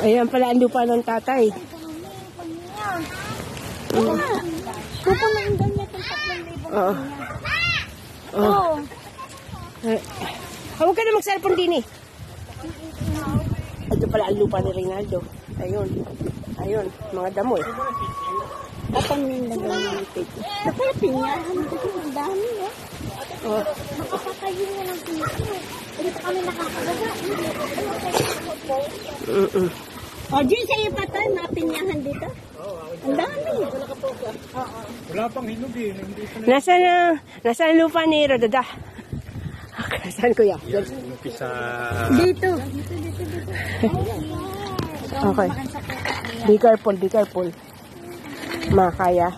Ayan pala ang lupa ng tatay. Pupunang niya itong 3,000 Oo. Oo. Huwag ka na mag-cellphone din eh. Ito pala ang lupa ni Reynaldo. Ayun. Ayun, mga damo eh. At ang nilagay ng pito. Kapag pinyahan ko ang dami eh. Oh. Makakakayin nga ng pito. Dito kami nakakagawa. O, Jun, sa iyo pa tayo, napinyahan dito. Ang dami. Wala pang hinog eh. Nasaan ang lupa ni Rodada? Saan kuya? Sa... Dito. Okay. Be careful, be careful. Makaya.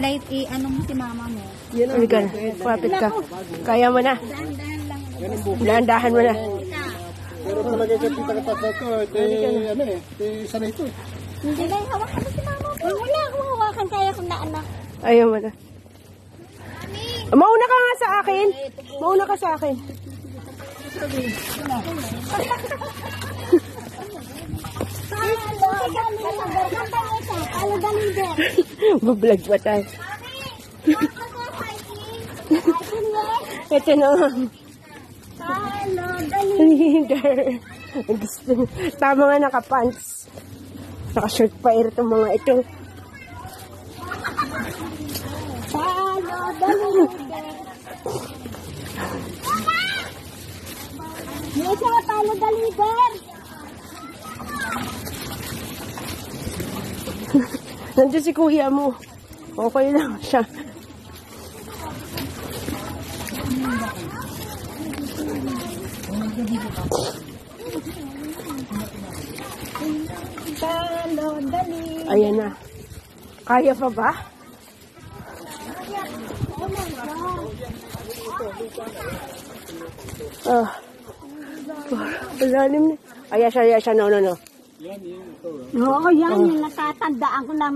Light, ano mo si mama mo? Yan ka na. Kapit ka. Kaya mo na. Dahan-dahan mo na. Pero talaga kapita ka tapos ko, ano eh, sanay ito. Hindi lang, hawakan mo si mama mo. Wala akong hawakan, kaya kung naanak. Ayaw mo na. Mauna ka nga sa akin. Mauna ka sa akin. Bablog pa tayo. Ito na. Leader. Gusto. Tama nga naka-pants. Naka-shirt pa itong mga ito. May siya talo the leader. Nandiyan si kuya mo. Okay lang siya. Talo the leader. Ayan na. Kaya pa ba? Ah. Malalim na. Ayan siya. No. Oo, yan. Yung natatandaan ko na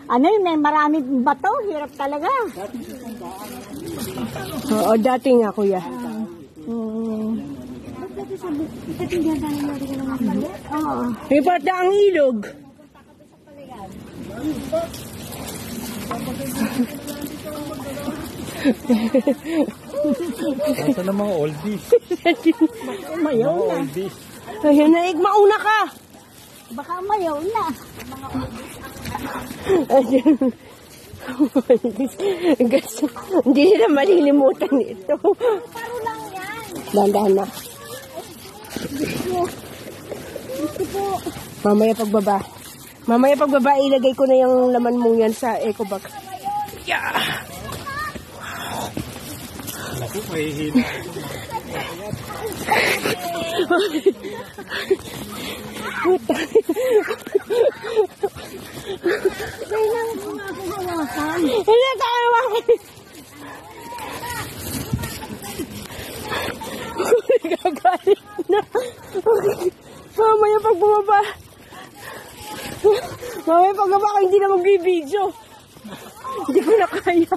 ano yun, may maraming bato. Hirap talaga. Oo, dati nga kuya. May bata ang ilog. Ito na mga oldies. Mayaw Mga na. oldies. Ayun na, mauna ka. Baka mayaw na. Ayun. Guys, hindi nila malilimutan ito. Paro lang yan. Dahan-dahan na. Ito po. Mamaya pagbaba, ilagay ko na yung laman mong yan sa eco bag. Yeah. Naku, mahihina. Kailangan ko nga ako hawakan. Hindi ka hawakan. Gagalit na. Mamaya pag bumaba. Mamaya pag bumaba ka, hindi na mag-video. Hindi ko na kaya.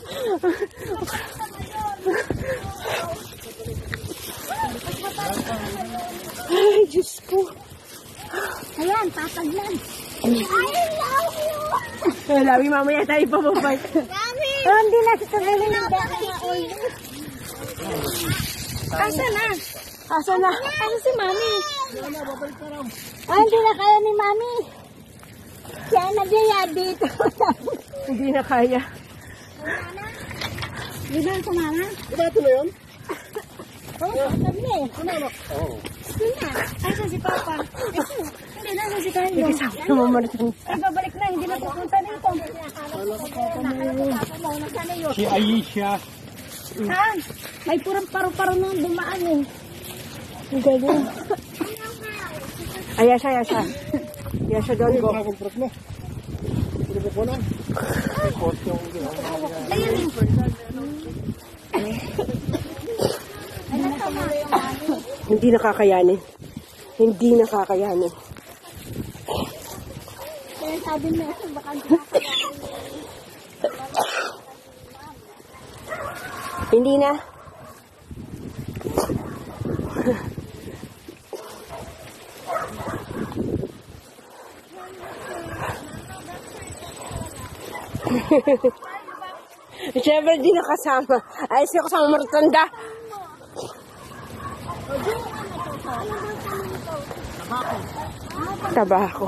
Ay, Diyos ko. Ayan, tataglan. I love you. Lawi, mamaya tayo pababay. Mami! Hindi na ito na Asa na? Asa na? Asa si Mami? Hindi na kaya ni Mami. Siya nagyaya dito. Hindi na kaya. Dito sa Mama? Ito na yun? Sabi niya eh. Oo. Ito na. Asa si Papa? Hindi na, asa si Carlo? Sabi ko mamarating. Ay, babalik na. Hindi na pupunta dito. Si Aisha. Saan? May purang paro-paro nang dumaan eh. Ang galing. Ayan siya. Ayan siya doon. Ito na akong prot mo. Ito na po na. Ayun eh. Hindi nakakayanin. Kaya sabi mo, baka Hindi na. Siyempre, di nakasama. Ay, siya kasama martanda. Tabako.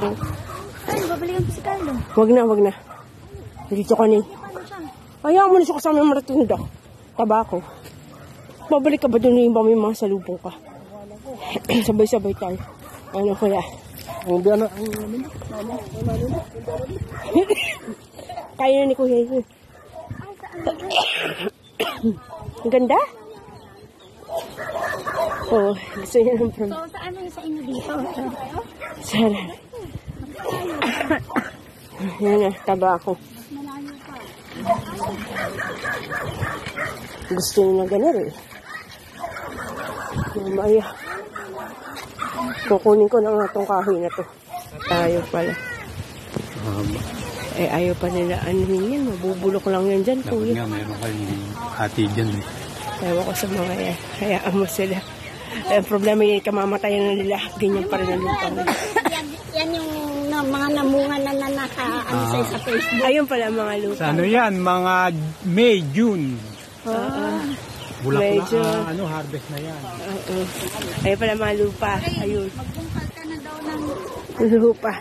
Ay, babalikan ko si Carlo. Wag na. Dito ka ni. Ayaw mo na siya kasama martanda. Tabako. Babalik ka ba doon yung may mga salubong ka? Sabay-sabay tayo. Ano kaya? Ang biyan na, Kaya na ni Kuya. Ang ganda? Oh, gusto niya ng prom. So, saan yung sa inyo dito? Sana. Yan na, tabako. Gusto niya na ganun eh. Mamaya. Kukunin ko na nga itong kahoy na to. Tayo pala. Eh, ayaw pa nila anuhin yan. Mabubulok lang yan dyan, dapat kuya. nga mayroon kayong hati dyan eh. Ewan ko sa mga yan. Hayaan mo sila. Eh, problema yan, kamamatayan na nila. Ganyan pa rin ang lupa nila. Yan yung mga namunga na sa Facebook. Ayun pala mga lupa. Sa ano yan, mga May, June. Bulak Medyo. na, harvest na yan. Ayun pala mga lupa. Ayun. Magbungkal ka na daw ng Lupa.